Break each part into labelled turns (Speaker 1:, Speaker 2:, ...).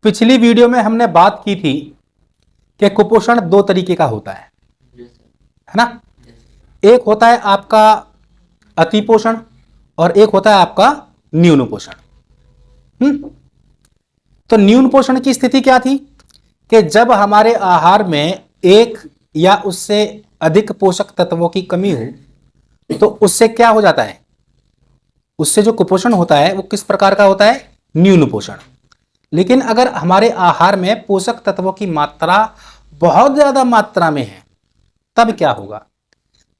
Speaker 1: पिछली वीडियो में हमने बात की थी कि कुपोषण दो तरीके का होता है ना। एक होता है आपका अति पोषण और एक होता है आपका न्यून पोषण। तो न्यून पोषण की स्थिति क्या थी कि जब हमारे आहार में एक या उससे अधिक पोषक तत्वों की कमी हो तो उससे क्या हो जाता है, उससे जो कुपोषण होता है वो किस प्रकार का होता है, न्यून पोषण। लेकिन अगर हमारे आहार में पोषक तत्वों की मात्रा बहुत ज्यादा मात्रा में है तब क्या होगा,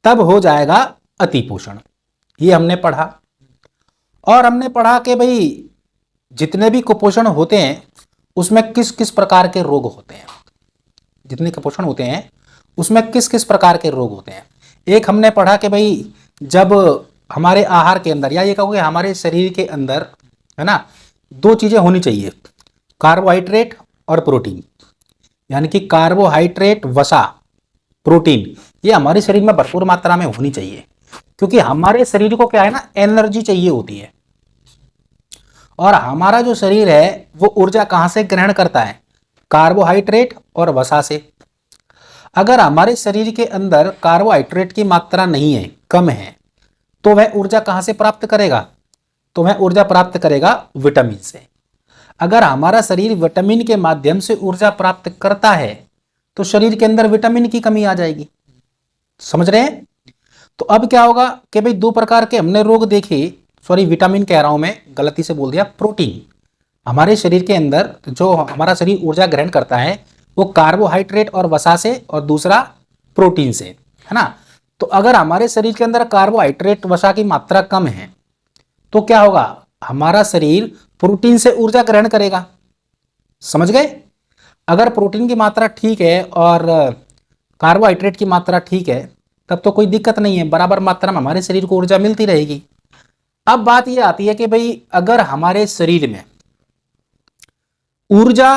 Speaker 1: तब हो जाएगा अति पोषण। ये हमने पढ़ा। और हमने पढ़ा कि भाई जितने भी कुपोषण होते हैं उसमें किस किस प्रकार के रोग होते हैं, जितने कुपोषण होते हैं उसमें किस किस प्रकार के रोग होते हैं। एक हमने पढ़ा कि भाई जब हमारे आहार के अंदर या ये कहोगे हमारे शरीर के अंदर है ना, दो चीजें होनी चाहिए, कार्बोहाइड्रेट और प्रोटीन। यानी कि कार्बोहाइड्रेट, वसा, प्रोटीन, ये हमारे शरीर में भरपूर मात्रा में होनी चाहिए। क्योंकि हमारे शरीर को क्या है ना, एनर्जी चाहिए होती है। और हमारा जो शरीर है वो ऊर्जा कहां से ग्रहण करता है, कार्बोहाइड्रेट और वसा से। अगर हमारे शरीर के अंदर कार्बोहाइड्रेट की मात्रा नहीं है, कम है, तो वह ऊर्जा कहां से प्राप्त करेगा, तो वह ऊर्जा प्राप्त करेगा विटामिन से। अगर हमारा शरीर विटामिन के माध्यम से ऊर्जा प्राप्त करता है तो शरीर के अंदर विटामिन की कमी आ जाएगी। समझ रहे हैं। तो अब क्या होगा कि भाई दो प्रकार के हमने रोग देखे, सॉरी विटामिन कह रहा हूं मैं, गलती से बोल दिया, प्रोटीन। हमारे शरीर के अंदर जो हमारा शरीर ऊर्जा ग्रहण करता है वो कार्बोहाइड्रेट और वसा से और दूसरा प्रोटीन से, है ना। तो अगर हमारे शरीर के अंदर कार्बोहाइड्रेट वसा की मात्रा कम है तो क्या होगा, हमारा शरीर प्रोटीन से ऊर्जा ग्रहण करेगा। समझ गए। अगर प्रोटीन की मात्रा ठीक है और कार्बोहाइड्रेट की मात्रा ठीक है तब तो कोई दिक्कत नहीं है, बराबर मात्रा में हमारे शरीर को ऊर्जा मिलती रहेगी। अब बात यह आती है कि भाई अगर हमारे शरीर में ऊर्जा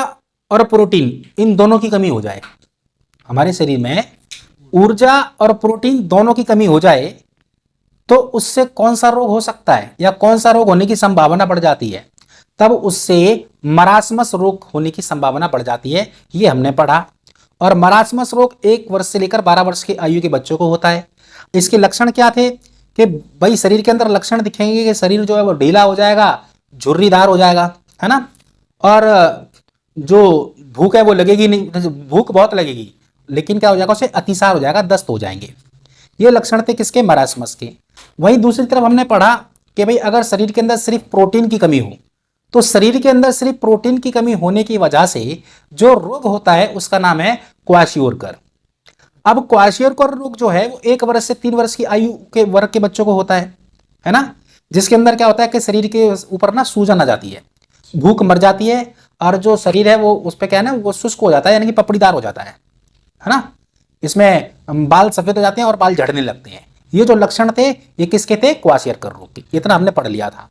Speaker 1: और प्रोटीन इन दोनों की कमी हो जाए, हमारे शरीर में ऊर्जा और प्रोटीन दोनों की कमी हो जाए तो उससे कौन सा रोग हो सकता है या कौन सा रोग होने की संभावना बढ़ जाती है, तब उससे मरासमस रोग होने की संभावना बढ़ जाती है। ये हमने पढ़ा। और मरासमस रोग 1 वर्ष से लेकर 12 वर्ष की आयु के बच्चों को होता है। इसके लक्षण क्या थे कि भाई शरीर के अंदर लक्षण दिखेंगे कि शरीर जो है वो ढीला हो जाएगा, झुर्रीदार हो जाएगा, है ना। और जो भूख है वो लगेगी नहीं, भूख बहुत लगेगी, लेकिन क्या हो जाएगा, उसे अतिसार हो जाएगा, दस्त हो जाएंगे। ये लक्षण थे किसके, मरासमस के। वहीं दूसरी तरफ हमने पढ़ा कि भाई अगर शरीर के अंदर सिर्फ प्रोटीन की कमी हो तो शरीर के अंदर सिर्फ प्रोटीन की कमी होने की वजह से जो रोग होता है उसका नाम है क्वाशियोरकर। अब क्वाशियोरकर रोग जो है वो 1 वर्ष से 3 वर्ष की आयु के वर्ग के बच्चों को होता है ना। जिसके अंदर क्या होता है कि शरीर के ऊपर ना सूजन आ जाती है, भूख मर जाती है और जो शरीर है वो उस पर क्या है ना, वो शुष्क हो जाता है, यानी कि पपड़ीदार हो जाता है ना। इसमें बाल सफेद हो जाते हैं और बाल झड़ने लगते हैं। ये जो लक्षण थे ये किसके थे, क्वाशियोरकर रोग के। इतना हमने पढ़ लिया था,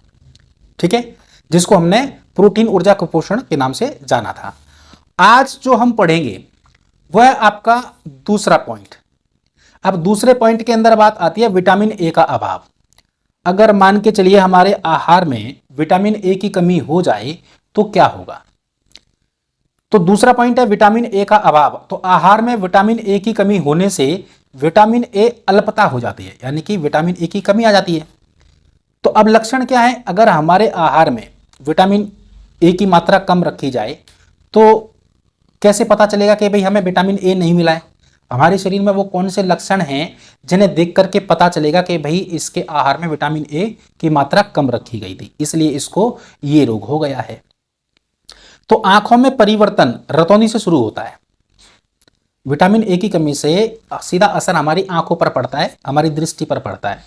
Speaker 1: ठीक है, जिसको हमने प्रोटीन ऊर्जा कुपोषण के नाम से जाना था। आज जो हम पढ़ेंगे वह आपका दूसरा पॉइंट। अब दूसरे पॉइंट के अंदर बात आती है विटामिन ए का अभाव। अगर मान के चलिए हमारे आहार में विटामिन ए की कमी हो जाए तो क्या होगा। तो दूसरा पॉइंट है विटामिन ए का अभाव। तो आहार में विटामिन ए की कमी होने से विटामिन ए अल्पता हो जाती है, यानी कि विटामिन ए की कमी आ जाती है। तो अब लक्षण क्या है, अगर हमारे आहार में विटामिन ए की मात्रा कम रखी जाए तो कैसे पता चलेगा कि भाई हमें विटामिन ए नहीं मिला है। हमारे शरीर में वो कौन से लक्षण हैं जिन्हें देख करके पता चलेगा कि भाई इसके आहार में विटामिन ए की मात्रा कम रखी गई थी, इसलिए इसको ये रोग हो गया है। तो आंखों में परिवर्तन रतौंधी से शुरू होता है। विटामिन ए की कमी से सीधा असर हमारी आंखों पर पड़ता है, हमारी दृष्टि पर पड़ता है।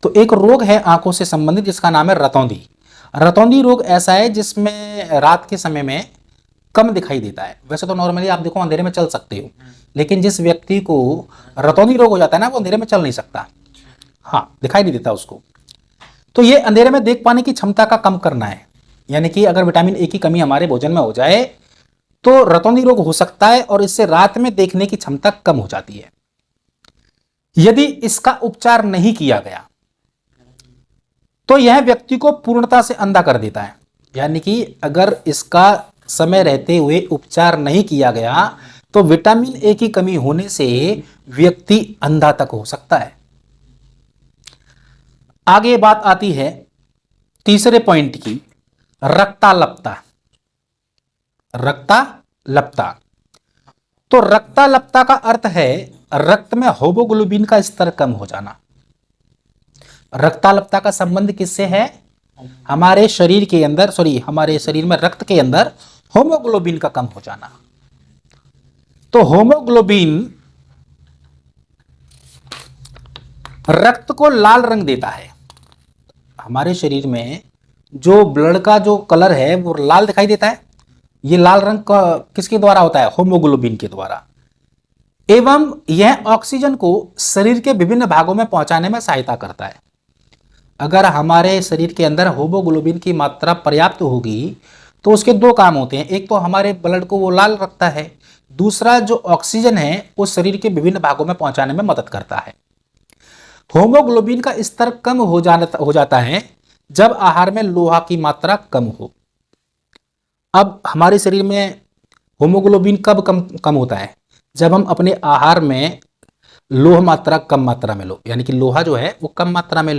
Speaker 1: तो एक रोग है आंखों से संबंधित जिसका नाम है रतौंधी। रतौंधी रोग ऐसा है जिसमें रात के समय में कम दिखाई देता है। वैसे तो नॉर्मली आप देखो अंधेरे में चल सकते हो, लेकिन जिस व्यक्ति को रतौंधी रोग हो जाता है ना वो अंधेरे में चल नहीं सकता, हाँ दिखाई नहीं देता उसको। तो ये अंधेरे में देख पाने की क्षमता का कम करना है। यानी कि अगर विटामिन ए की कमी हमारे भोजन में हो जाए तो रतौंधी रोग हो सकता है और इससे रात में देखने की क्षमता कम हो जाती है। यदि इसका उपचार नहीं किया गया तो यह व्यक्ति को पूर्णता से अंधा कर देता है। यानी कि अगर इसका समय रहते हुए उपचार नहीं किया गया तो विटामिन ए की कमी होने से व्यक्ति अंधा तक हो सकता है। आगे बात आती है तीसरे पॉइंट की, रक्ताल्पता। रक्ताल्पता, तो रक्ताल्पता का अर्थ है रक्त में हीमोग्लोबिन का स्तर कम हो जाना। रक्ताल्पता का संबंध किससे है? हमारे शरीर के अंदर हमारे शरीर में रक्त के अंदर हीमोग्लोबिन का कम हो जाना। तो हीमोग्लोबिन रक्त को लाल रंग देता है। हमारे शरीर में जो ब्लड का जो कलर है वो लाल दिखाई देता है। ये लाल रंग किसके द्वारा होता है? हीमोग्लोबिन के द्वारा। एवं यह ऑक्सीजन को शरीर के विभिन्न भागों में पहुंचाने में सहायता करता है। अगर हमारे शरीर के अंदर हीमोग्लोबिन की मात्रा पर्याप्त होगी तो उसके दो काम होते हैं। एक तो हमारे ब्लड को वो लाल रखता है, दूसरा जो ऑक्सीजन है वो शरीर के विभिन्न भागों में पहुंचाने में मदद करता है। हीमोग्लोबिन का स्तर कम हो जाता है जब आहार में लोहा की मात्रा कम हो। अब हमारे शरीर में हीमोग्लोबिन कब कम होता है? जब हम अपने आहार में लोह मात्रा कम मात्रा में लो, यानी कि लोहा जो है वो कम मात्रा में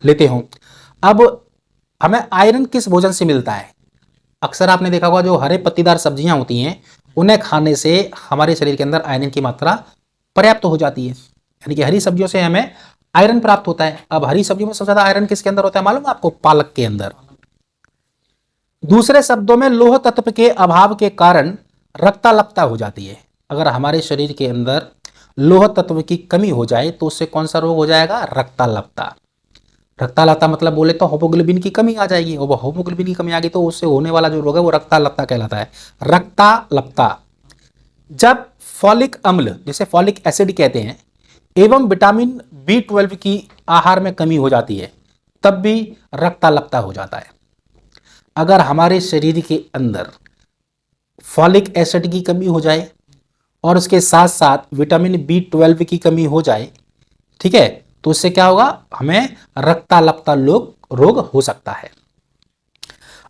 Speaker 1: लेते हो। अब हमें आयरन किस भोजन से मिलता है? अक्सर आपने देखा होगा जो हरे पत्तीदार सब्जियां होती हैं उन्हें खाने से हमारे शरीर के अंदर आयरन की मात्रा पर्याप्त हो जाती है, यानी कि हरी सब्जियों से हमें आयरन प्राप्त होता है। अब हरी सब्जियों में सबसे ज्यादा आयरन किसके अंदर होता है मालूम है आपको? पालक के अंदर। दूसरे शब्दों में लोह तत्व के अभाव के कारण रक्ताल्पता हो जाती है। अगर हमारे शरीर के अंदर लोह तत्व की कमी हो जाए तो उससे कौन सा रोग हो जाएगा? रक्ताल्पता। रक्ताल्पता मतलब बोले तो हीमोग्लोबिन की कमी आ जाएगी, और हीमोग्लोबिन की कमी आ गई तो उससे होने वाला जो रोग है वो रक्ताल्पता कहलाता है। रक्ताल्पता जब फॉलिक अम्ल, जिसे फॉलिक एसिड कहते हैं, एवं विटामिन B12 की आहार में कमी हो जाती है तब भी रक्ताल्पता हो जाता है। अगर हमारे शरीर के अंदर फॉलिक एसिड की कमी हो जाए और उसके साथ साथ विटामिन B12 की कमी हो जाए, ठीक है, तो उससे क्या होगा? हमें रक्ताल्पता रोग हो सकता है।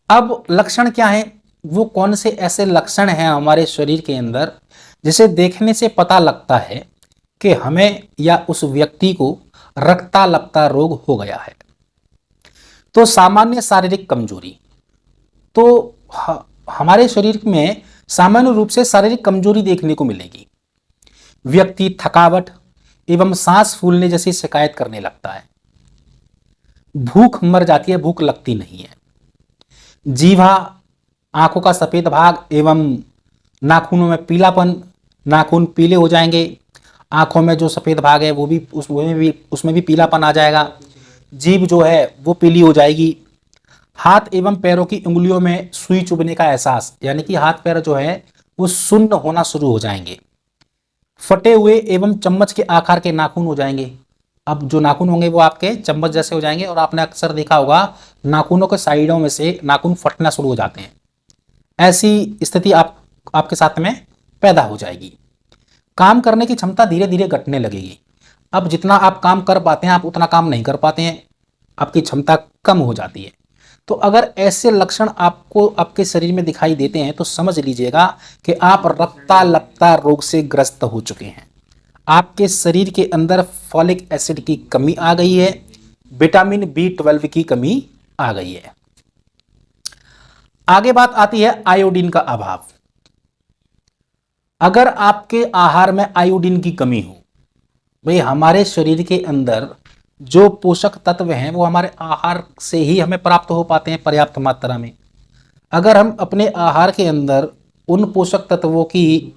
Speaker 1: अब लक्षण क्या है? वो कौन से ऐसे लक्षण हैं हमारे शरीर के अंदर जिसे देखने से पता लगता है कि हमें या उस व्यक्ति को रक्ताल्पता रोग हो गया है? तो सामान्य शारीरिक कमजोरी। तो हमारे शरीर में सामान्य रूप से शारीरिक कमजोरी देखने को मिलेगी। व्यक्ति थकावट एवं सांस फूलने जैसी शिकायत करने लगता है। भूख मर जाती है, भूख लगती नहीं है। जीवा, आंखों का सफेद भाग एवं नाखूनों में पीलापन, नाखून पीले हो जाएंगे। आंखों में जो सफेद भाग है वो भी उसमें भी पीलापन आ जाएगा। जीभ जो है वो पीली हो जाएगी। हाथ एवं पैरों की उंगलियों में सुई चुभने का एहसास, यानी कि हाथ पैर जो है वो सुन्न होना शुरू हो जाएंगे। फटे हुए एवं चम्मच के आकार के नाखून हो जाएंगे। अब जो नाखून होंगे वो आपके चम्मच जैसे हो जाएंगे, और आपने अक्सर देखा होगा नाखूनों के साइडों में से नाखून फटना शुरू हो जाते हैं। ऐसी स्थिति आपके साथ में पैदा हो जाएगी। काम करने की क्षमता धीरे धीरे घटने लगेगी। अब जितना आप काम कर पाते हैं आप उतना काम नहीं कर पाते हैं, आपकी क्षमता कम हो जाती है। तो अगर ऐसे लक्षण आपको आपके शरीर में दिखाई देते हैं तो समझ लीजिएगा कि आप रक्ताल्पता रोग से ग्रस्त हो चुके हैं। आपके शरीर के अंदर फॉलिक एसिड की कमी आ गई है, विटामिन B12 की कमी आ गई है। आगे बात आती है आयोडीन का अभाव। अगर आपके आहार में आयोडीन की कमी हो, भाई हमारे शरीर के अंदर जो पोषक तत्व हैं वो हमारे आहार से ही हमें प्राप्त हो पाते हैं पर्याप्त मात्रा में। अगर हम अपने आहार के अंदर उन पोषक तत्वों की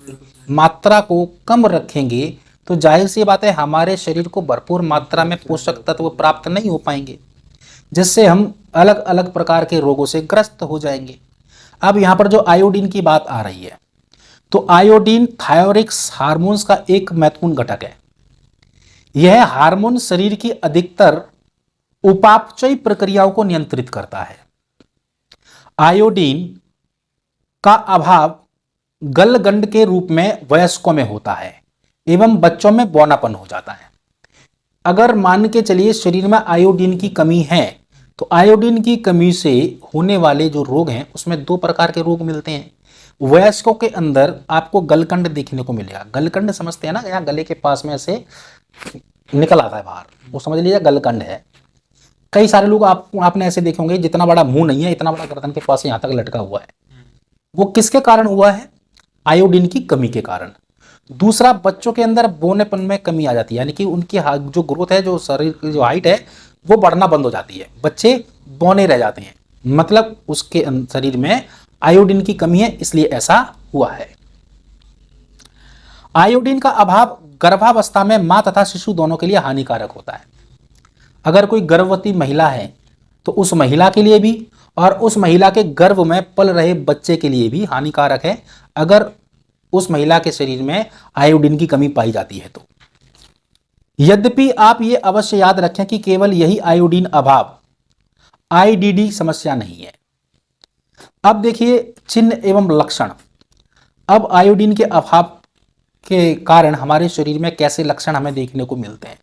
Speaker 1: मात्रा को कम रखेंगे तो जाहिर सी बात है हमारे शरीर को भरपूर मात्रा में पोषक तत्व प्राप्त नहीं हो पाएंगे, जिससे हम अलग अलग प्रकार के रोगों से ग्रस्त हो जाएंगे। अब यहाँ पर जो आयोडीन की बात आ रही है, तो आयोडीन थायरोइड हार्मोन्स का एक महत्वपूर्ण घटक है। यह हार्मोन शरीर की अधिकतर उपापचयी प्रक्रियाओं को नियंत्रित करता है। आयोडीन का अभाव गलगंड के रूप में वयस्कों में होता है एवं बच्चों में बौनापन हो जाता है। अगर मान के चलिए शरीर में आयोडीन की कमी है तो आयोडीन की कमी से होने वाले जो रोग हैं उसमें दो प्रकार के रोग मिलते हैं। वयस्कों के अंदर आपको गलकंड देखने को मिलेगा। गलकंड समझते हैं ना, यहाँ गले के पास में से निकल आता है बाहर, वो समझ लीजिए गलकंड है। कई सारे लोग आपने ऐसे देखे होंगे जितना बड़ा मुंह नहीं है, इतना बड़ा गर्दन के पास यहाँ तक लटका हुआ है। वो किसके कारण हुआ है? आयोडीन की कमी के कारण। दूसरा, बच्चों के अंदर बौनेपन में कमी आ जाती है, यानी कि उनकी जो ग्रोथ है, जो शरीर की जो हाइट है वो बढ़ना बंद हो जाती है, बच्चे बौने रह जाते हैं, मतलब उसके शरीर में आयोडीन की कमी है, इसलिए ऐसा हुआ है। आयोडीन का अभाव गर्भावस्था में मां तथा शिशु दोनों के लिए हानिकारक होता है। अगर कोई गर्भवती महिला है तो उस महिला के लिए भी और उस महिला के गर्भ में पल रहे बच्चे के लिए भी हानिकारक है, अगर उस महिला के शरीर में आयोडीन की कमी पाई जाती है तो। यद्यपि आप ये अवश्य याद रखें कि केवल यही आयोडीन अभाव आईडीडी समस्या नहीं है। अब देखिए चिन्ह एवं लक्षण। अब आयोडीन के अभाव के कारण हमारे शरीर में कैसे लक्षण हमें देखने को मिलते हैं,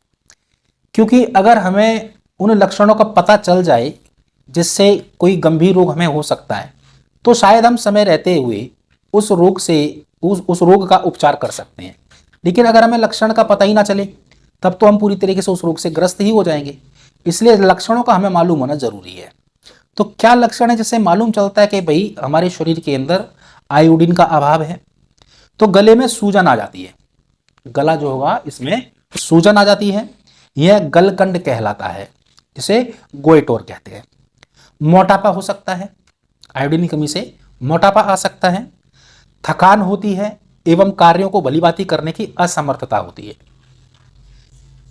Speaker 1: क्योंकि अगर हमें उन लक्षणों का पता चल जाए जिससे कोई गंभीर रोग हमें हो सकता है, तो शायद हम समय रहते हुए उस रोग से उस रोग का उपचार कर सकते हैं। लेकिन अगर हमें लक्षण का पता ही ना चले तब तो हम पूरी तरीके से उस रोग से ग्रस्त ही हो जाएंगे। इसलिए लक्षणों का हमें मालूम होना जरूरी है। तो क्या लक्षण है जिससे मालूम चलता है कि भाई हमारे शरीर के अंदर आयोडीन का अभाव है? तो गले में सूजन आ जाती है, गला जो होगा इसमें सूजन आ जाती है, यह गलकंड कहलाता है, जिसे गोइटोर कहते हैं। मोटापा हो सकता है, आयोडीन की कमी से मोटापा आ सकता है। थकान होती है एवं कार्यों को भलीभांति करने की असमर्थता होती है।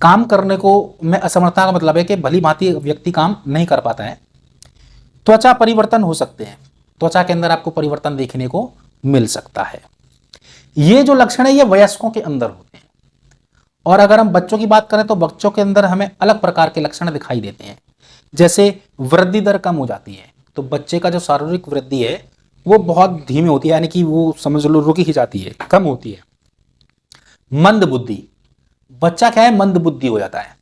Speaker 1: काम करने को में असमर्थता का मतलब है कि भलीभांति व्यक्ति काम नहीं कर पाता है। त्वचा परिवर्तन हो सकते हैं, त्वचा के अंदर आपको परिवर्तन देखने को मिल सकता है। ये जो लक्षण है ये वयस्कों के अंदर होते हैं, और अगर हम बच्चों की बात करें तो बच्चों के अंदर हमें अलग प्रकार के लक्षण दिखाई देते हैं। जैसे वृद्धि दर कम हो जाती है, तो बच्चे का जो शारीरिक वृद्धि है वो बहुत धीमी होती है, यानी कि वो समझ लो रुक ही जाती है, कम होती है। मंद बुद्धि, बच्चा क्या है मंद बुद्धि हो जाता है।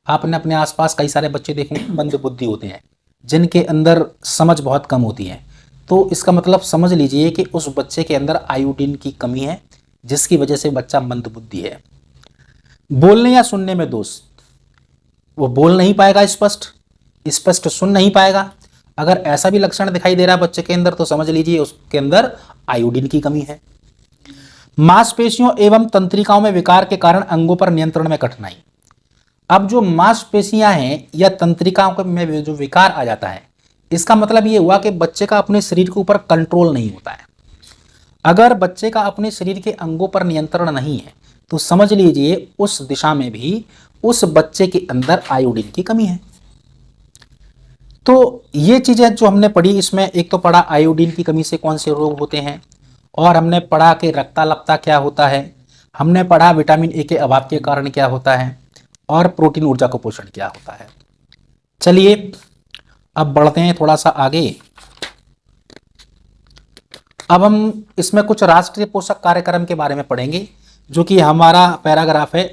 Speaker 1: आपने अपने आसपास कई सारे बच्चे देखे मंद बुद्धि होते हैं, जिनके अंदर समझ बहुत कम होती है। तो इसका मतलब समझ लीजिए कि उस बच्चे के अंदर आयोडीन की कमी है, जिसकी वजह से बच्चा मंद बुद्धि है। बोलने या सुनने में दोष, वो बोल नहीं पाएगा, स्पष्ट सुन नहीं पाएगा। अगर ऐसा भी लक्षण दिखाई दे रहा है बच्चे के अंदर तो समझ लीजिए उसके अंदर आयोडीन की कमी है। मांसपेशियों एवं तंत्रिकाओं में विकार के कारण अंगों पर नियंत्रण में कठिनाई। अब जो मांसपेशियां हैं या तंत्रिकाओं में जो विकार आ जाता है, इसका मतलब ये हुआ कि बच्चे का अपने शरीर के ऊपर कंट्रोल नहीं होता है। अगर बच्चे का अपने शरीर के अंगों पर नियंत्रण नहीं है तो समझ लीजिए उस दिशा में भी उस बच्चे के अंदर आयोडीन की कमी है। तो ये चीजें जो हमने पढ़ी, इसमें एक तो पढ़ा आयोडीन की कमी से कौन से रोग होते हैं, और हमने पढ़ा कि रक्ताल्पता क्या होता है, हमने पढ़ा विटामिन ए के अभाव के कारण क्या होता है, और प्रोटीन ऊर्जा को पोषण क्या होता है। चलिए अब बढ़ते हैं थोड़ा सा आगे। अब हम इसमें कुछ राष्ट्रीय पोषक कार्यक्रम के बारे में पढ़ेंगे, जो कि हमारा पैराग्राफ है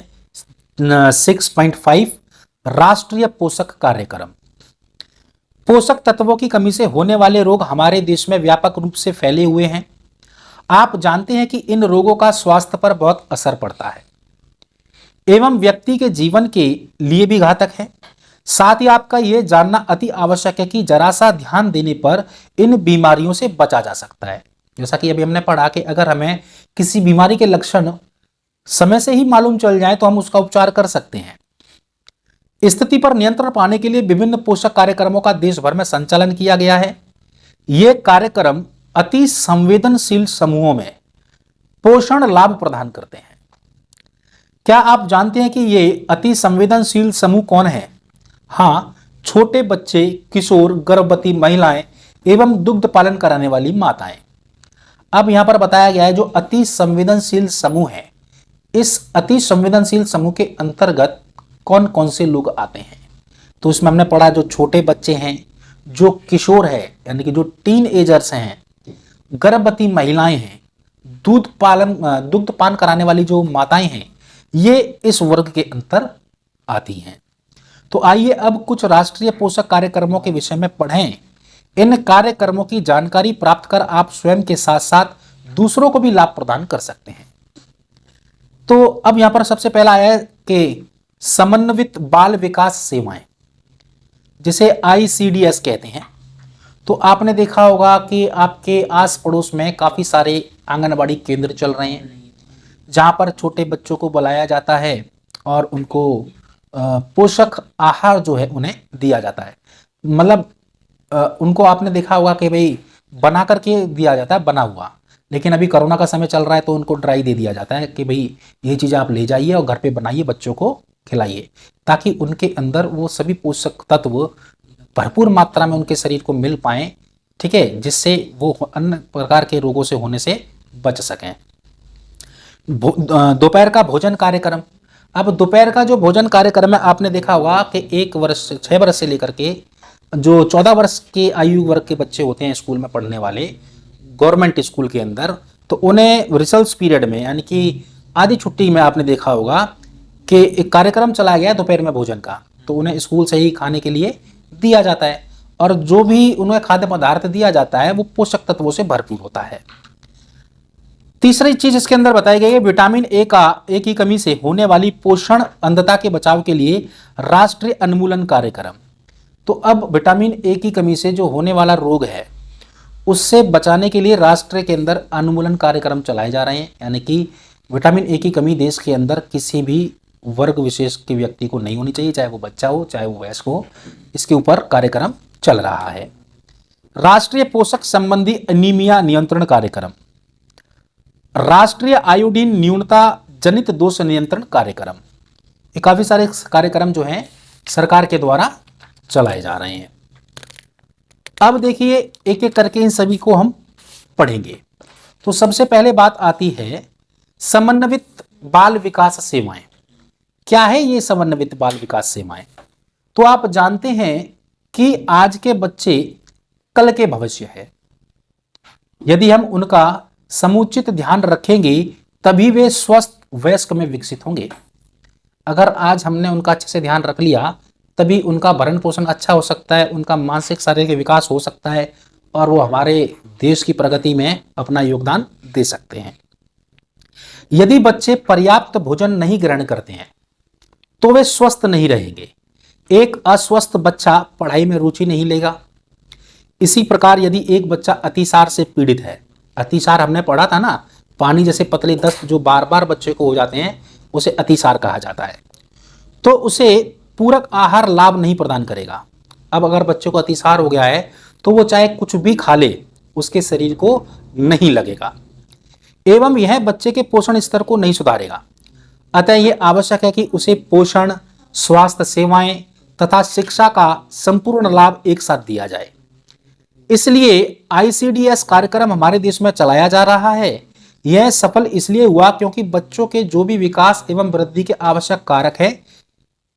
Speaker 1: 6.5 राष्ट्रीय पोषक कार्यक्रम। पोषक तत्वों की कमी से होने वाले रोग हमारे देश में व्यापक रूप से फैले हुए हैं। आप जानते हैं कि इन रोगों का स्वास्थ्य पर बहुत असर पड़ता है एवं व्यक्ति के जीवन के लिए भी घातक है। साथ ही आपका यह जानना अति आवश्यक है कि जरा सा ध्यान देने पर इन बीमारियों से बचा जा सकता है। जैसा कि अभी हमने पढ़ा कि अगर हमें किसी बीमारी के लक्षण समय से ही मालूम चल जाए तो हम उसका उपचार कर सकते हैं। स्थिति पर नियंत्रण पाने के लिए विभिन्न पोषक कार्यक्रमों का देश भर में संचालन किया गया है। ये कार्यक्रम अति संवेदनशील समूहों में पोषण लाभ प्रदान करते हैं। क्या आप जानते हैं कि ये अति संवेदनशील समूह कौन है? हाँ, छोटे बच्चे, किशोर, गर्भवती महिलाएं एवं दुग्ध पालन कराने वाली माताएं। अब यहां पर बताया गया है जो अति संवेदनशील समूह है, इस अति संवेदनशील समूह के अंतर्गत कौन कौन से लोग आते हैं। तो इसमें हमने पढ़ा जो छोटे बच्चे हैं, जो किशोर है यानी कि जो टीन एजर्स हैं, गर्भवती महिलाएं हैं, दुग्ध पान कराने वाली जो माताएं हैं, ये इस वर्ग के अंतर आती हैं। तो आइए अब कुछ राष्ट्रीय पोषक कार्यक्रमों के विषय में पढ़ें। इन कार्यक्रमों की जानकारी प्राप्त कर आप स्वयं के साथ साथ दूसरों को भी लाभ प्रदान कर सकते हैं। तो अब यहां पर सबसे पहला है कि समन्वित बाल विकास सेवाएं, जिसे ICDS कहते हैं। तो आपने देखा होगा कि आपके आस पड़ोस में काफी सारे आंगनबाड़ी केंद्र चल रहे हैं, जहां पर छोटे बच्चों को बुलाया जाता है और उनको पोषक आहार जो है उन्हें दिया जाता है। मतलब उनको आपने देखा होगा कि भाई बना करके दिया जाता है, बना हुआ, लेकिन अभी कोरोना का समय चल रहा है तो उनको ड्राई दे दिया जाता है कि भाई ये चीज़ आप ले जाइए और घर पे बनाइए, बच्चों को खिलाइए, ताकि उनके अंदर वो सभी पोषक तत्व भरपूर मात्रा में उनके शरीर को मिल पाएं, ठीक है, जिससे वो अन्य प्रकार के रोगों से होने से बच सकें। दोपहर का भोजन कार्यक्रम। अब दोपहर का जो भोजन कार्यक्रम है, आपने देखा होगा कि 6 वर्ष से लेकर के जो 14 वर्ष के आयु वर्ग के बच्चे होते हैं स्कूल में पढ़ने वाले, गवर्नमेंट स्कूल के अंदर, तो उन्हें रिसर्च पीरियड में यानी कि आधी छुट्टी में आपने देखा होगा कि एक कार्यक्रम चलाया गया दोपहर में भोजन का, तो उन्हें स्कूल से ही खाने के लिए दिया जाता है और जो भी उन्हें खाद्य पदार्थ दिया जाता है वो पोषक तत्वों से भरपूर होता है। तीसरी चीज इसके अंदर बताई गई है विटामिन ए की कमी से होने वाली पोषण अंधता के बचाव के लिए राष्ट्रीय उन्मूलन कार्यक्रम। तो अब विटामिन ए की कमी से जो होने वाला रोग है उससे बचाने के लिए राष्ट्र के अंदर उन्मूलन कार्यक्रम चलाए जा रहे हैं, यानी कि विटामिन ए की कमी देश के अंदर किसी भी वर्ग विशेष के व्यक्ति को नहीं होनी चाहिए, चाहे वो बच्चा हो चाहे वो वयस्क हो। इसके ऊपर कार्यक्रम चल रहा है। राष्ट्रीय पोषक संबंधी एनीमिया नियंत्रण कार्यक्रम, राष्ट्रीय आयोडीन न्यूनता जनित दोष नियंत्रण कार्यक्रम, ये काफी सारे कार्यक्रम जो हैं सरकार के द्वारा चलाए जा रहे हैं। अब देखिए एक एक करके इन सभी को हम पढ़ेंगे। तो सबसे पहले बात आती है समन्वित बाल विकास सेवाएं। क्या है ये समन्वित बाल विकास सेवाएं? तो आप जानते हैं कि आज के बच्चे कल के भविष्य है। यदि हम उनका समुचित ध्यान रखेंगे तभी वे स्वस्थ वयस्क में विकसित होंगे। अगर आज हमने उनका अच्छे से ध्यान रख लिया तभी उनका भरण पोषण अच्छा हो सकता है, उनका मानसिक शारीरिक विकास हो सकता है और वो हमारे देश की प्रगति में अपना योगदान दे सकते हैं। यदि बच्चे पर्याप्त भोजन नहीं ग्रहण करते हैं तो वे स्वस्थ नहीं रहेंगे। एक अस्वस्थ बच्चा पढ़ाई में रुचि नहीं लेगा। इसी प्रकार यदि एक बच्चा अतिसार से पीड़ित है, अतिसार हमने पढ़ा था ना, पानी जैसे पतले दस्त जो बार बार बच्चे को हो जाते हैं उसे अतिसार कहा जाता है, तो उसे पूरक आहार लाभ नहीं प्रदान करेगा। अब अगर बच्चे को अतिसार हो गया है तो वो चाहे कुछ भी खा ले उसके शरीर को नहीं लगेगा एवं यह बच्चे के पोषण स्तर को नहीं सुधारेगा। अतः यह आवश्यक है कि उसे पोषण, स्वास्थ्य सेवाएं तथा शिक्षा का संपूर्ण लाभ एक साथ दिया जाए। इसलिए ICDS कार्यक्रम हमारे देश में चलाया जा रहा है। यह सफल इसलिए हुआ क्योंकि बच्चों के जो भी विकास एवं वृद्धि के आवश्यक कारक है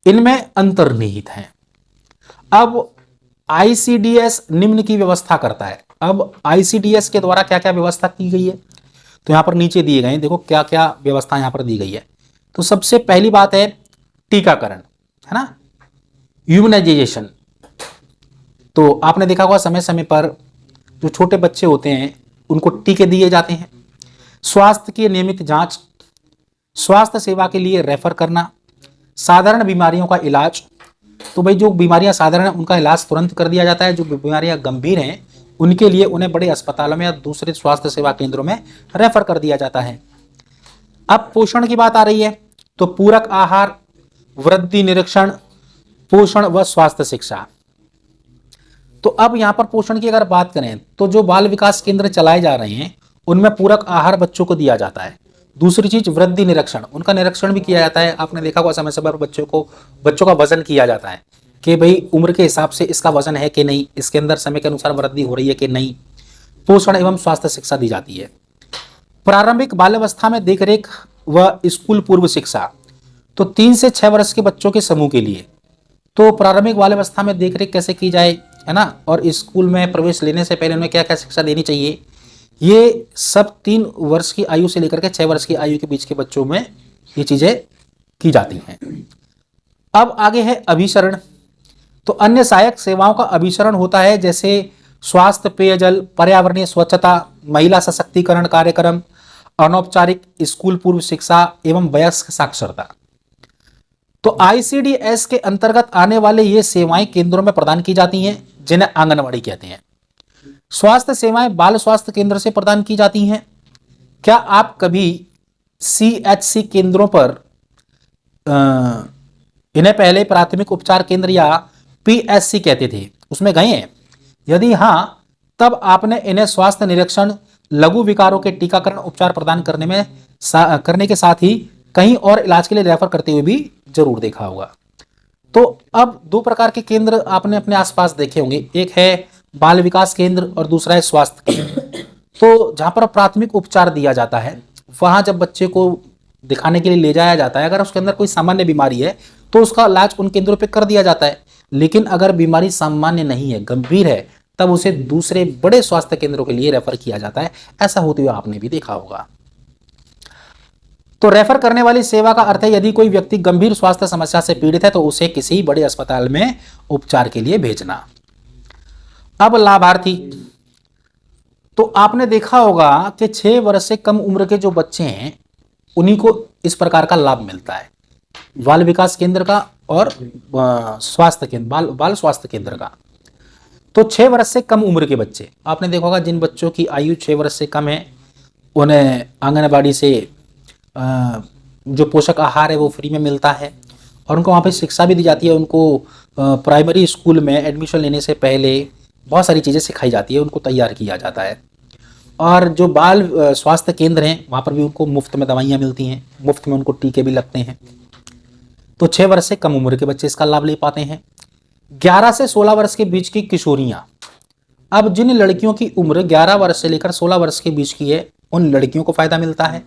Speaker 1: इनमें अंतर्निहित हैं। अब ICDS निम्न की व्यवस्था करता है। अब ICDS के द्वारा क्या क्या व्यवस्था की गई है तो यहां पर नीचे दिए गए हैं, देखो क्या क्या व्यवस्था यहां पर दी गई है। तो सबसे पहली बात है टीकाकरण, है ना, इम्यूनाइजेशन। तो आपने देखा होगा समय समय पर जो छोटे बच्चे होते हैं उनको टीके दिए जाते हैं। स्वास्थ्य की नियमित जांच, स्वास्थ्य सेवा के लिए रेफर करना, साधारण बीमारियों का इलाज। तो भाई जो बीमारियां साधारण हैं उनका इलाज तुरंत कर दिया जाता है, जो बीमारियां गंभीर हैं उनके लिए उन्हें बड़े अस्पतालों में या दूसरे स्वास्थ्य सेवा केंद्रों में रेफर कर दिया जाता है। अब पोषण की बात आ रही है तो पूरक आहार, वृद्धि निरीक्षण, पोषण व स्वास्थ्य शिक्षा। तो अब यहां पर पोषण की अगर बात करें तो जो बाल विकास केंद्र चलाए जा रहे हैं उनमें पूरक आहार बच्चों को दिया जाता है। दूसरी चीज वृद्धि निरीक्षण, उनका निरीक्षण भी किया जाता है। आपने देखा होगा समय समय पर बच्चों का वजन किया जाता है कि भाई उम्र के हिसाब से इसका वजन है कि नहीं, इसके अंदर समय के अनुसार वृद्धि हो रही है कि नहीं। पोषण एवं स्वास्थ्य शिक्षा दी जाती है। प्रारंभिक बाल्यावस्था में देखरेख व स्कूल पूर्व शिक्षा, तो 3 से 6 वर्ष के बच्चों के समूह के लिए तो प्रारंभिक बाल्यावस्था में देखरेख कैसे की जाए, है ना, और स्कूल में प्रवेश लेने से पहले उन्हें क्या क्या शिक्षा देनी चाहिए, ये सब 3 वर्ष की आयु से लेकर के 6 वर्ष की आयु के बीच के बच्चों में ये चीजें की जाती हैं। अब आगे है अभिसरण। तो अन्य सहायक सेवाओं का अभिसरण होता है, जैसे स्वास्थ्य, पेयजल, पर्यावरणीय स्वच्छता, महिला सशक्तिकरण कार्यक्रम, अनौपचारिक स्कूल पूर्व शिक्षा एवं वयस्क साक्षरता। तो आईसीडीएस के अंतर्गत आने वाले ये सेवाएं केंद्रों में प्रदान की जाती हैं, जिन्हें आंगनवाड़ी कहते हैं। स्वास्थ्य सेवाएं बाल स्वास्थ्य केंद्र से प्रदान की जाती हैं। क्या आप कभी सीएचसी केंद्रों पर इन्हें पहले प्राथमिक उपचार केंद्र या पीएससी कहते थे, उसमें गए हैं? यदि हां, तब आपने इन्हें स्वास्थ्य निरीक्षण, लघु विकारों के टीकाकरण उपचार प्रदान करने के साथ ही कहीं और इलाज के लिए रेफर करते हुए भी जरूर देखा होगा। तो अब दो प्रकार के केंद्र आपने अपने आसपास देखे होंगे, एक है बाल विकास केंद्र और दूसरा है स्वास्थ्य केंद्र। तो जहां पर प्राथमिक उपचार दिया जाता है, वहां जब बच्चे को दिखाने के लिए ले जाया जाता है, अगर उसके अंदर कोई सामान्य बीमारी है तो उसका इलाज उन केंद्रों पर कर दिया जाता है। लेकिन अगर बीमारी सामान्य नहीं है, गंभीर है, तब उसे दूसरे बड़े स्वास्थ्य केंद्रों के लिए रेफर किया जाता है। ऐसा होते हुए आपने भी देखा होगा। तो रेफर करने वाली सेवा का अर्थ है यदि कोई व्यक्ति गंभीर स्वास्थ्य समस्या से पीड़ित है तो उसे किसी बड़े अस्पताल में उपचार के लिए भेजना। अब लाभार्थी, तो आपने देखा होगा कि 6 वर्ष से कम उम्र के जो बच्चे हैं उन्हीं को इस प्रकार का लाभ मिलता है, बाल विकास केंद्र का और स्वास्थ्य केंद्र, बाल स्वास्थ्य केंद्र का। तो 6 वर्ष से कम उम्र के बच्चे, आपने देखा होगा जिन बच्चों की आयु 6 वर्ष से कम है उन्हें आंगनबाड़ी से जो पोषक आहार है वो फ्री में मिलता है और उनको वहाँ पे शिक्षा भी दी जाती है। उनको प्राइमरी स्कूल में एडमिशन लेने से पहले बहुत सारी चीज़ें सिखाई जाती है, उनको तैयार किया जाता है। और जो बाल स्वास्थ्य केंद्र हैं वहाँ पर भी उनको मुफ्त में दवाइयाँ मिलती हैं, मुफ्त में उनको टीके भी लगते हैं। तो 6 वर्ष से कम उम्र के बच्चे इसका लाभ ले पाते हैं। 11 से 16 वर्ष के बीच की किशोरियाँ, अब जिन लड़कियों की उम्र 11 वर्ष से लेकर 16 वर्ष के बीच की है उन लड़कियों को फायदा मिलता है।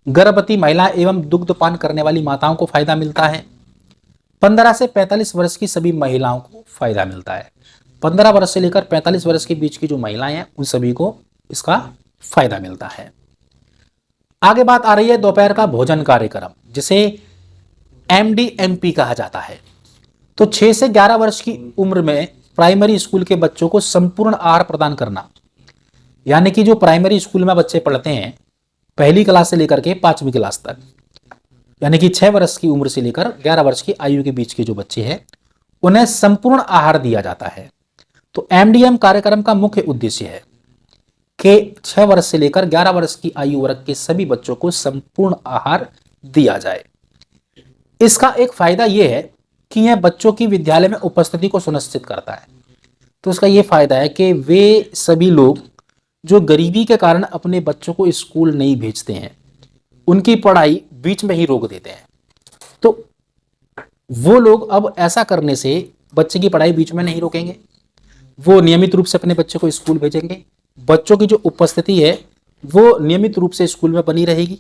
Speaker 1: गर्भवती महिला एवं दुग्धपान करने वाली माताओं को फायदा मिलता है। 15 से 45 वर्ष की सभी महिलाओं को फायदा मिलता है। 15 वर्ष से लेकर 45 वर्ष के बीच की जो महिलाएं हैं उन सभी को इसका फायदा मिलता है। आगे बात आ रही है दोपहर का भोजन कार्यक्रम, जिसे MDMP कहा जाता है। तो 6 से 11 वर्ष की उम्र में प्राइमरी स्कूल के बच्चों को संपूर्ण आहार प्रदान करना, यानी कि जो प्राइमरी स्कूल में बच्चे पढ़ते हैं पहली क्लास से लेकर के 5वीं क्लास तक, यानी कि 6 वर्ष की उम्र से लेकर 11 वर्ष की आयु के बीच के जो बच्चे हैं उन्हें संपूर्ण आहार दिया जाता है। तो MDM कार्यक्रम का मुख्य उद्देश्य है कि 6 वर्ष से लेकर 11 वर्ष की आयु वर्ग के सभी बच्चों को संपूर्ण आहार दिया जाए। इसका एक फायदा यह है कि यह बच्चों की विद्यालय में उपस्थिति को सुनिश्चित करता है। तो इसका यह फायदा है कि वे सभी लोग जो गरीबी के कारण अपने बच्चों को स्कूल नहीं भेजते हैं, उनकी पढ़ाई बीच में ही रोक देते हैं, तो वो लोग अब ऐसा करने से बच्चे की पढ़ाई बीच में नहीं रोकेंगे, वो नियमित रूप से अपने बच्चे को स्कूल भेजेंगे। बच्चों की जो उपस्थिति है वो नियमित रूप से स्कूल में बनी रहेगी,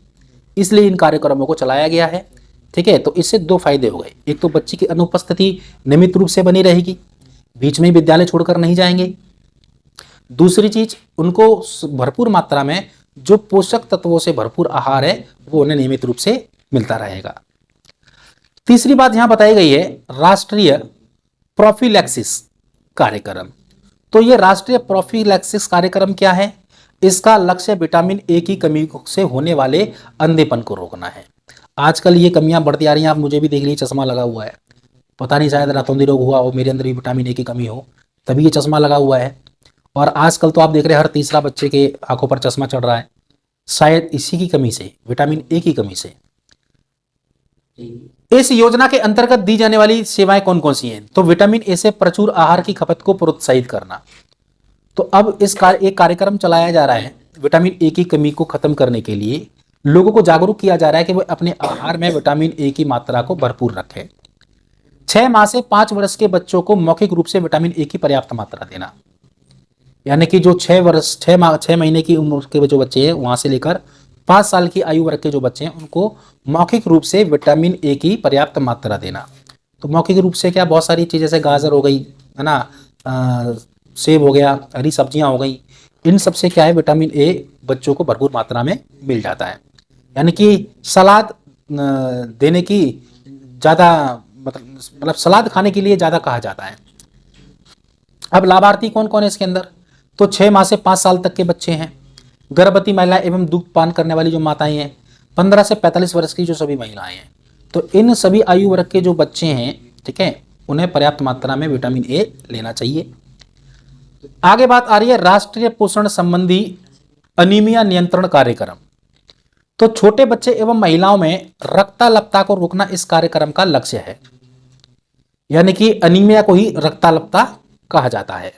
Speaker 1: इसलिए इन कार्यक्रमों को चलाया गया है। ठीक है, तो इससे 2 फायदे हो गए। एक तो बच्चे की अनुपस्थिति नियमित रूप से बनी रहेगी, बीच में विद्यालय छोड़कर नहीं जाएंगे। दूसरी चीज, उनको भरपूर मात्रा में जो पोषक तत्वों से भरपूर आहार है वो उन्हें नियमित रूप से मिलता रहेगा। तीसरी बात यहां बताई गई है राष्ट्रीय प्रोफिलैक्सिस कार्यक्रम। तो ये राष्ट्रीय प्रोफिलैक्सिस कार्यक्रम क्या है? इसका लक्ष्य विटामिन ए की कमी से होने वाले अंधेपन को रोकना है। आजकल ये कमियां बढ़ती आ रही हैं, आप मुझे भी देख लीजिए, चश्मा लगा हुआ है, पता नहीं शायद रातोंधी रोग हुआ हो, मेरे अंदर भी विटामिन ए की कमी हो तभी ये चश्मा लगा हुआ है। और आजकल तो आप देख रहे हैं हर तीसरा बच्चे के आंखों पर चश्मा चढ़ रहा है, शायद इसी की कमी से, विटामिन ए की कमी से। इस योजना के अंतर्गत दी जाने वाली सेवाएं कौन कौन सी हैं? तो विटामिन ए से प्रचुर आहार की खपत को प्रोत्साहित करना। तो अब एक कार्यक्रम चलाया जा रहा है विटामिन ए की कमी को खत्म करने के लिए, लोगों को जागरूक किया जा रहा है कि वो अपने आहार में विटामिन ए की मात्रा को भरपूर रखें। 6 माह से 5 वर्ष के बच्चों को मौखिक रूप से विटामिन ए की पर्याप्त मात्रा देना, यानी कि जो 6 महीने की उम्र के जो बच्चे हैं वहां से लेकर 5 साल की आयु वर्ग के जो बच्चे हैं उनको मौखिक रूप से विटामिन ए की पर्याप्त मात्रा देना। तो मौखिक रूप से क्या, बहुत सारी चीज़ जैसे गाजर हो गई है ना, सेब हो गया, हरी सब्जियां हो गई, इन सब से क्या है विटामिन ए बच्चों को भरपूर मात्रा में मिल जाता है। यानी कि सलाद देने की ज़्यादा मतलब सलाद खाने के लिए ज़्यादा कहा जाता है। अब लाभार्थी कौन कौन है इसके अंदर? तो 6 माह से 5 साल तक के बच्चे हैं, गर्भवती महिला एवं दूध पान करने वाली जो माताएं हैं, 15 से 45 वर्ष की जो सभी महिलाएं हैं। तो इन सभी आयु वर्ग के जो बच्चे हैं, ठीक है, उन्हें पर्याप्त मात्रा में विटामिन ए लेना चाहिए। आगे बात आ रही है राष्ट्रीय पोषण संबंधी अनीमिया नियंत्रण कार्यक्रम। तो छोटे बच्चे एवं महिलाओं में रक्ताल्पता को रोकना इस कार्यक्रम का लक्ष्य है, यानी कि अनीमिया को ही रक्ताल्पता कहा जाता है।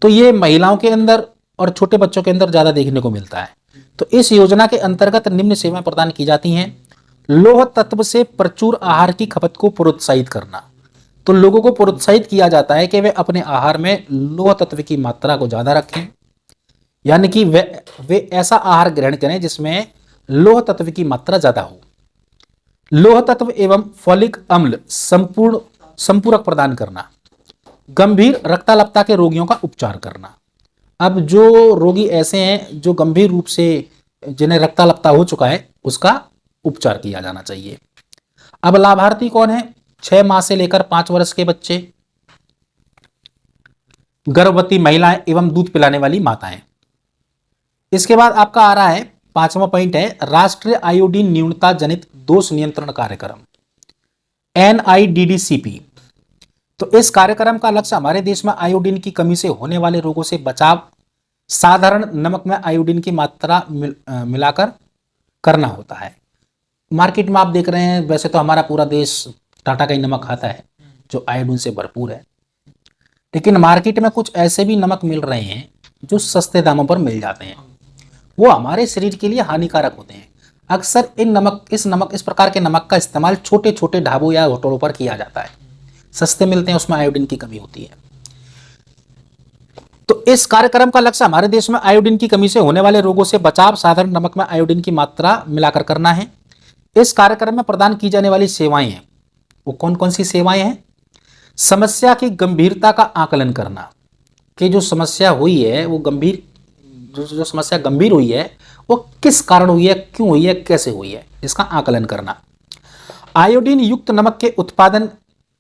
Speaker 1: तो ये महिलाओं के अंदर और छोटे बच्चों के अंदर ज्यादा देखने को मिलता है। तो इस योजना के अंतर्गत निम्न सेवाएं प्रदान की जाती हैं। लौह तत्व से प्रचुर आहार की खपत को प्रोत्साहित करना। तो लोगों को प्रोत्साहित किया जाता है कि वे अपने आहार में लौह तत्व की मात्रा को ज्यादा रखें, यानी कि वे ऐसा आहार ग्रहण करें जिसमें लौह तत्व की मात्रा ज्यादा हो। लौह तत्व एवं फॉलिक अम्ल संपूरक प्रदान करना। गंभीर रक्ताल्पता के रोगियों का उपचार करना। अब जो रोगी ऐसे हैं जो गंभीर रूप से जिन्हें रक्ताल्पता हो चुका है, उसका उपचार किया जाना चाहिए। अब लाभार्थी कौन है? 6 माह से लेकर 5 वर्ष के बच्चे, गर्भवती महिलाएं एवं दूध पिलाने वाली माताएं। इसके बाद आपका आ रहा है 5वां पॉइंट है राष्ट्रीय आयोडीन न्यूनता जनित दोष नियंत्रण कार्यक्रम, NIDDCP। तो इस कार्यक्रम का लक्ष्य हमारे देश में आयोडीन की कमी से होने वाले रोगों से बचाव, साधारण नमक में आयोडीन की मात्रा मिलाकर करना होता है। मार्केट में आप देख रहे हैं, वैसे तो हमारा पूरा देश टाटा का ही नमक खाता है जो आयोडीन से भरपूर है, लेकिन मार्केट में कुछ ऐसे भी नमक मिल रहे हैं जो सस्ते दामों पर मिल जाते हैं, वो हमारे शरीर के लिए हानिकारक होते हैं। अक्सर इस प्रकार के नमक का इस्तेमाल छोटे छोटे ढाबों या होटलों पर किया जाता है, सस्ते मिलते हैं, उसमें आयोडीन की कमी होती है। तो इस कार्यक्रम का लक्ष्य हमारे देश में आयोडीन की कमी से होने वाले रोगों से बचाव, साधारण नमक में आयोडीन की मात्रा मिलाकर करना है। इस कार्यक्रम में प्रदान की जाने वाली सेवाएं हैं, वो कौन कौन सी सेवाएं हैं? समस्या की गंभीरता का आकलन करना, कि जो समस्या हुई है वो गंभीर, जो समस्या गंभीर हुई है वो किस कारण हुई है, क्यों हुई है, कैसे हुई है, इसका आकलन करना। आयोडीन युक्त नमक के उत्पादन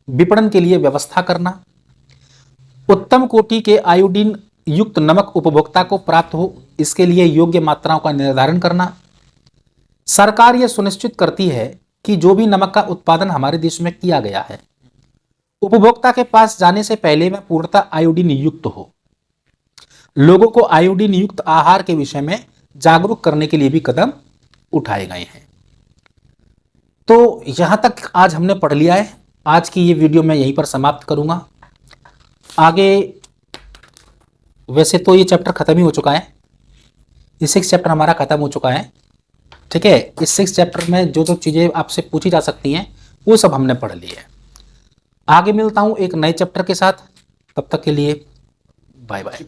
Speaker 1: विपणन के लिए व्यवस्था करना। उत्तम कोटि के आयोडीन युक्त नमक उपभोक्ता को प्राप्त हो, इसके लिए योग्य मात्राओं का निर्धारण करना। सरकार यह सुनिश्चित करती है कि जो भी नमक का उत्पादन हमारे देश में किया गया है उपभोक्ता के पास जाने से पहले वह पूर्णतः आयोडीन युक्त हो। लोगों को आयोडीन युक्त आहार के विषय में जागरूक करने के लिए भी कदम उठाए गए हैं। तो यहां तक आज हमने पढ़ लिया है। आज की ये वीडियो मैं यहीं पर समाप्त करूंगा। आगे वैसे तो ये चैप्टर खत्म ही हो चुका है, ये 6 चैप्टर हमारा खत्म हो चुका है, ठीक है। इस 6 चैप्टर में जो जो चीजें आपसे पूछी जा सकती हैं वो सब हमने पढ़ ली है। आगे मिलता हूं एक नए चैप्टर के साथ, तब तक के लिए बाय बाय।